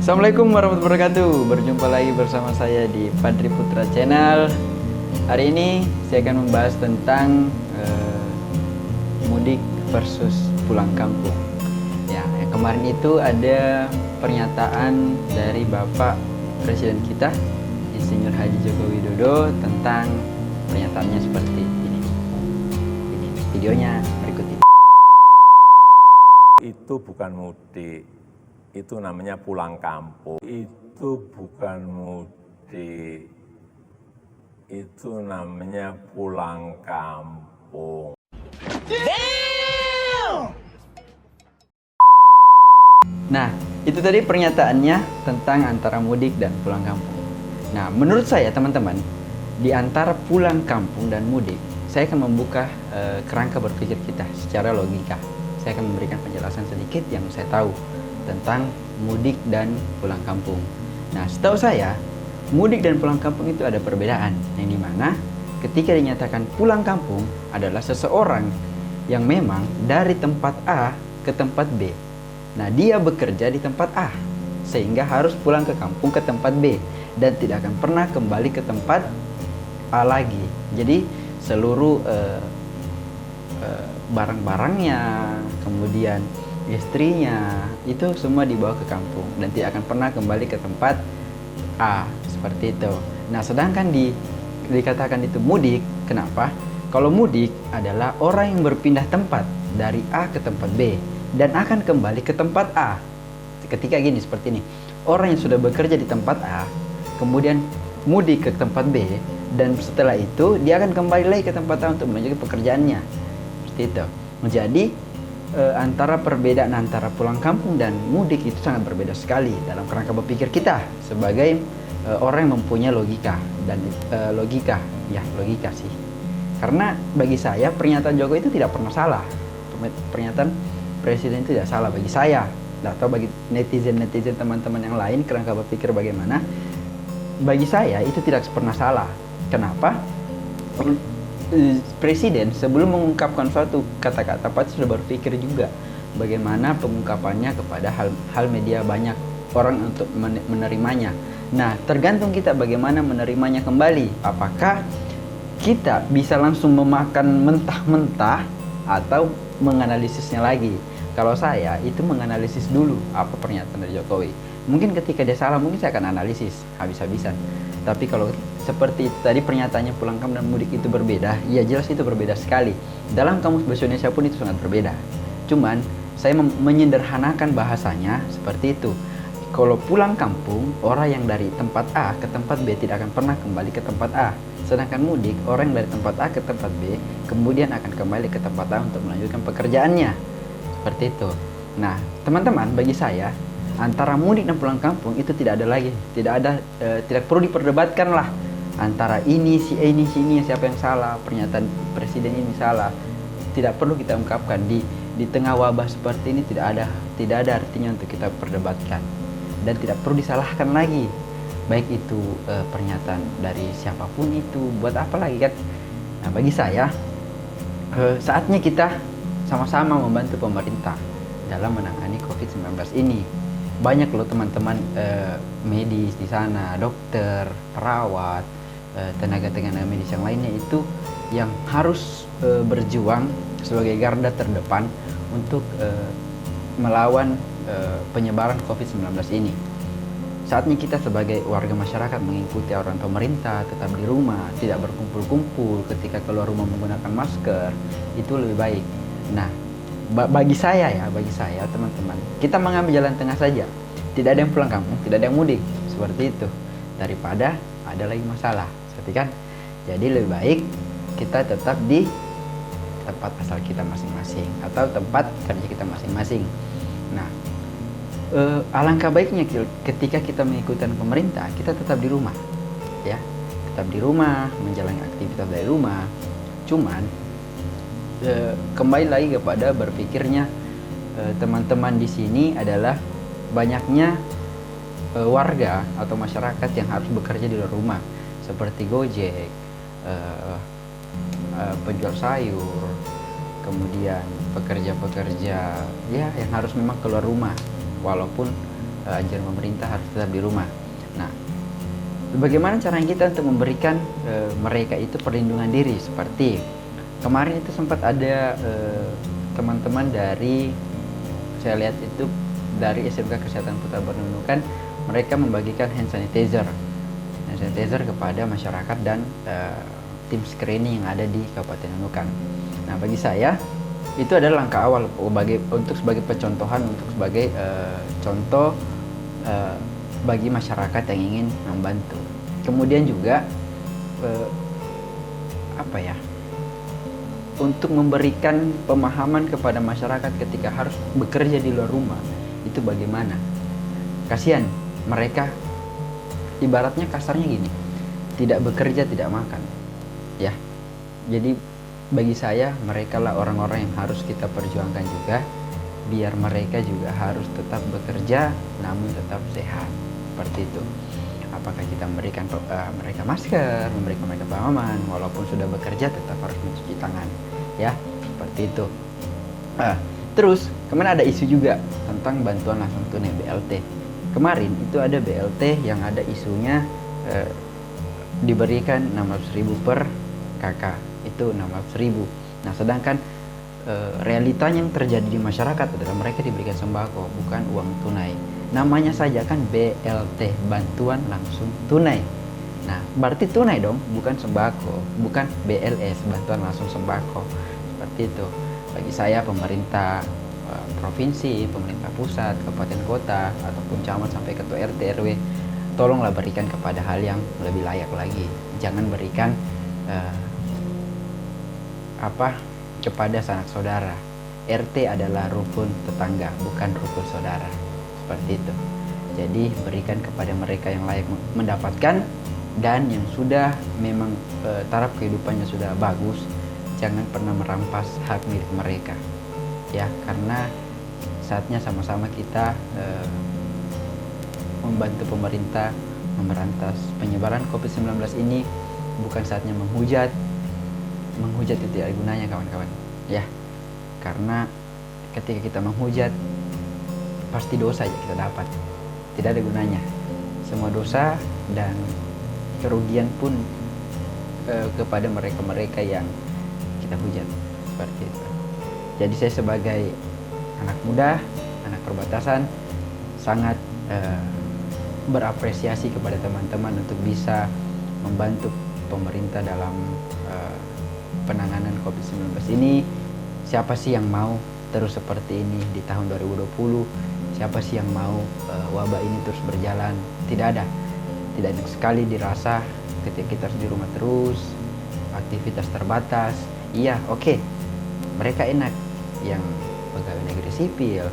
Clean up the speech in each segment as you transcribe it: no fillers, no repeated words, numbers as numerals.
Assalamualaikum warahmatullahi wabarakatuh. Berjumpa lagi bersama saya di Padri Putra Channel. Hari ini saya akan membahas tentang mudik versus pulang kampung. Ya, yang kemarin itu ada pernyataan dari Bapak Presiden kita, Insinyur Haji Joko Widodo, tentang pernyataannya seperti ini. Ini videonya berikut ini. Itu bukan mudik, itu namanya pulang kampung. Itu bukan mudik, itu namanya pulang kampung. Nah, itu tadi pernyataannya tentang antara mudik dan pulang kampung. Nah, menurut saya teman-teman, di antara pulang kampung dan mudik, saya akan membuka kerangka berpikir kita secara logika. Saya akan memberikan penjelasan sedikit yang saya tahu tentang mudik dan pulang kampung. Nah, setahu saya, mudik dan pulang kampung itu ada perbedaan, yang dimana ketika dinyatakan pulang kampung adalah seseorang yang memang dari tempat A ke tempat B. Nah, dia bekerja di tempat A, sehingga harus pulang ke kampung ke tempat B, dan tidak akan pernah kembali ke tempat A lagi. Jadi, seluruh barang-barangnya, kemudian istrinya, itu semua dibawa ke kampung dan tidak akan pernah kembali ke tempat A, seperti itu. Nah, sedangkan dikatakan itu mudik. Kenapa? Kalau mudik adalah orang yang berpindah tempat dari A ke tempat B dan akan kembali ke tempat A. Ketika gini, seperti ini, orang yang sudah bekerja di tempat A kemudian mudik ke tempat B, dan setelah itu dia akan kembali lagi ke tempat A untuk melanjutkan pekerjaannya, seperti itu. Jadi antara perbedaan antara pulang kampung dan mudik itu sangat berbeda sekali dalam kerangka berpikir kita sebagai orang yang mempunyai logika dan logika sih. Karena bagi saya pernyataan Jokowi itu tidak pernah salah. Pernyataan Presiden itu tidak salah bagi saya, atau bagi netizen teman-teman yang lain kerangka berpikir bagaimana. Bagi saya itu tidak pernah salah. Kenapa? Presiden sebelum mengungkapkan suatu kata-kata pasti sudah berpikir juga bagaimana pengungkapannya kepada hal media banyak orang untuk menerimanya. Nah, tergantung kita bagaimana menerimanya kembali. Apakah kita bisa langsung memakan mentah-mentah atau menganalisisnya lagi? Kalau saya itu menganalisis dulu apa pernyataan dari Jokowi. Mungkin ketika dia salah, mungkin saya akan analisis habis-habisan. Tapi kalau seperti tadi pernyataannya pulang kampung dan mudik itu berbeda, ya jelas itu berbeda sekali. Dalam Kamus Bahasa Indonesia pun itu sangat berbeda. Cuman saya menyederhanakan bahasanya seperti itu. Kalau pulang kampung, orang yang dari tempat A ke tempat B tidak akan pernah kembali ke tempat A. Sedangkan mudik, orang yang dari tempat A ke tempat B kemudian akan kembali ke tempat A untuk melanjutkan pekerjaannya. Seperti itu. Nah, teman-teman, bagi saya antara mudik dan pulang kampung itu tidak perlu diperdebatkan lah antara ini si A ini si ini siapa yang salah, pernyataan presiden ini salah. Tidak perlu kita ungkapkan di tengah wabah seperti ini. tidak ada artinya untuk kita perdebatkan dan tidak perlu disalahkan lagi, baik itu pernyataan dari siapapun itu. Buat apa lagi kan? Nah, bagi saya saatnya kita sama-sama membantu pemerintah dalam menangani COVID-19 ini. Banyak loh teman-teman medis di sana, dokter, perawat, tenaga-tenaga medis yang lainnya itu yang harus berjuang sebagai garda terdepan untuk melawan penyebaran COVID-19 ini. Saatnya kita sebagai warga masyarakat mengikuti arahan pemerintah, tetap di rumah, tidak berkumpul-kumpul, ketika keluar rumah menggunakan masker, itu lebih baik. Nah, bagi saya teman-teman, kita mengambil jalan tengah saja. Tidak ada yang pulang kampung, tidak ada yang mudik, seperti itu, daripada ada lagi masalah, seperti kan? Jadi lebih baik kita tetap di tempat asal kita masing-masing atau tempat kerja kita masing-masing. Nah, alangkah baiknya ketika kita mengikuti pemerintah, kita tetap di rumah, ya, tetap di rumah, menjalani aktivitas dari rumah. Cuman kembali lagi kepada berpikirnya teman-teman di sini adalah banyaknya warga atau masyarakat yang harus bekerja di luar rumah, seperti Gojek, penjual sayur, kemudian pekerja-pekerja ya yang harus memang keluar rumah, walaupun anjuran pemerintah harus tetap di rumah. Nah, bagaimana caranya kita untuk memberikan mereka itu perlindungan diri? Seperti kemarin itu sempat ada teman-teman dari, saya lihat itu dari SMK Kesehatan Putra Nunukan, mereka membagikan hand sanitizer kepada masyarakat dan tim screening yang ada di Kabupaten Nunukan. Nah, bagi saya itu adalah langkah awal untuk sebagai pencontohan, untuk sebagai contoh bagi masyarakat yang ingin membantu. Kemudian juga untuk memberikan pemahaman kepada masyarakat ketika harus bekerja di luar rumah itu bagaimana. Kasihan mereka, ibaratnya kasarnya gini, tidak bekerja tidak makan ya. Jadi bagi saya mereka lah orang-orang yang harus kita perjuangkan juga, biar mereka juga harus tetap bekerja namun tetap sehat. Seperti itu. Apakah kita memberikan mereka masker, memberikan mereka pemahaman, walaupun sudah bekerja tetap harus mencuci tangan, ya, seperti itu. Terus kemarin ada isu juga tentang bantuan langsung tunai BLT. Kemarin itu ada BLT yang ada isunya diberikan 600.000 per kakak, itu 600.000. Nah, sedangkan realitanya yang terjadi di masyarakat adalah mereka diberikan sembako, bukan uang tunai. Namanya saja kan BLT, bantuan langsung tunai. Nah, berarti tunai dong, bukan sembako, bukan BLS, bantuan langsung sembako. Seperti itu. Bagi saya pemerintah provinsi, pemerintah pusat, kabupaten kota, ataupun camat sampai ketua RT RW, tolonglah berikan kepada hal yang lebih layak lagi. Jangan berikan kepada sanak saudara. RT adalah rukun tetangga, bukan rukun saudara. Seperti itu. Jadi berikan kepada mereka yang layak mendapatkan, dan yang sudah memang taraf kehidupannya sudah bagus, jangan pernah merampas hak milik mereka. Ya, karena saatnya sama-sama kita membantu pemerintah memberantas penyebaran COVID-19 ini. Bukan saatnya menghujat itu tidak ada gunanya, kawan-kawan. Ya, karena ketika kita menghujat pasti dosa aja kita dapat, tidak ada gunanya. Semua dosa dan kerugian pun kepada mereka-mereka yang kita hujat, seperti itu. Jadi saya sebagai anak muda, anak perbatasan, sangat berapresiasi kepada teman-teman untuk bisa membantu pemerintah dalam penanganan COVID-19 ini. Siapa sih yang mau terus seperti ini di tahun 2020? Siapa sih yang mau wabah ini terus berjalan? Tidak ada. Tidak enak sekali dirasa ketika kita harus di rumah terus, aktivitas terbatas. Iya, oke. Mereka enak yang pegawai negeri sipil,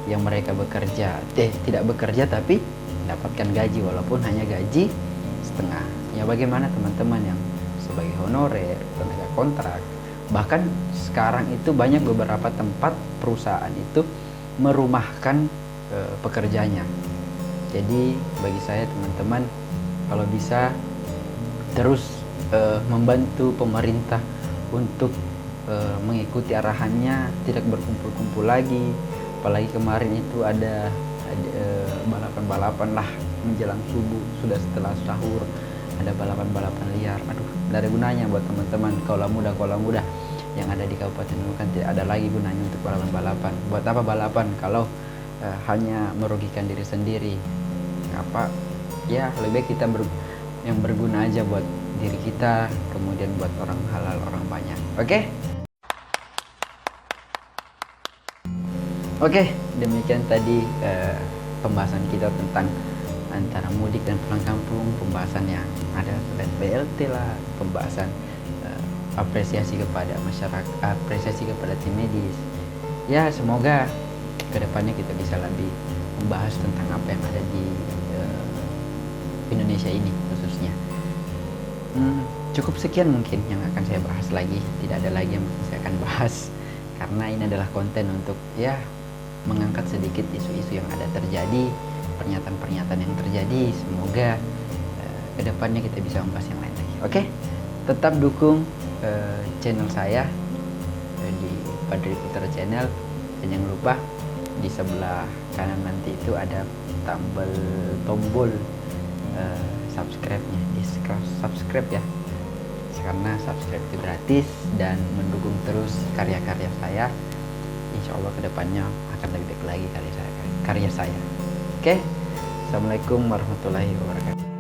yang mereka bekerja, tidak bekerja tapi mendapatkan gaji walaupun hanya gaji setengah. Ya, bagaimana teman-teman yang sebagai honorer, tenaga kontrak? Bahkan sekarang itu banyak beberapa tempat perusahaan itu merumahkan pekerjanya. Jadi bagi saya teman-teman, kalau bisa terus membantu pemerintah untuk mengikuti arahannya, tidak berkumpul-kumpul lagi. Apalagi kemarin itu ada balapan-balapan lah menjelang subuh, sudah setelah sahur ada balapan-balapan liar. Aduh, tidak ada gunanya buat teman-teman. Kaulah muda yang ada di Kabupaten Nunukan, tidak ada lagi gunanya untuk balapan-balapan. Buat apa balapan kalau hanya merugikan diri sendiri? Ya, lebih baik kita yang berguna aja buat diri kita, kemudian buat orang halal, orang banyak. Oke, demikian tadi pembahasan kita tentang antara mudik dan pulang kampung, pembahasan yang ada dan BLT lah, pembahasan apresiasi kepada masyarakat, apresiasi kepada tim medis. Ya, semoga kedepannya kita bisa lebih membahas tentang apa yang ada di Indonesia ini khususnya. Cukup sekian mungkin yang akan saya bahas lagi. Tidak ada lagi yang saya akan bahas karena ini adalah konten untuk ya mengangkat sedikit isu-isu yang ada terjadi, pernyataan-pernyataan yang terjadi. Semoga kedepannya kita bisa membahas yang lain lagi. Oke, tetap dukung channel saya di Padri Putra Channel, dan jangan lupa Di sebelah kanan nanti itu ada tombol subscribe-nya. Di subscribe ya, karena subscribe itu gratis dan mendukung terus karya-karya saya. Insya Allah kedepannya akan lebih baik lagi karya saya. Oke, assalamualaikum warahmatullahi wabarakatuh.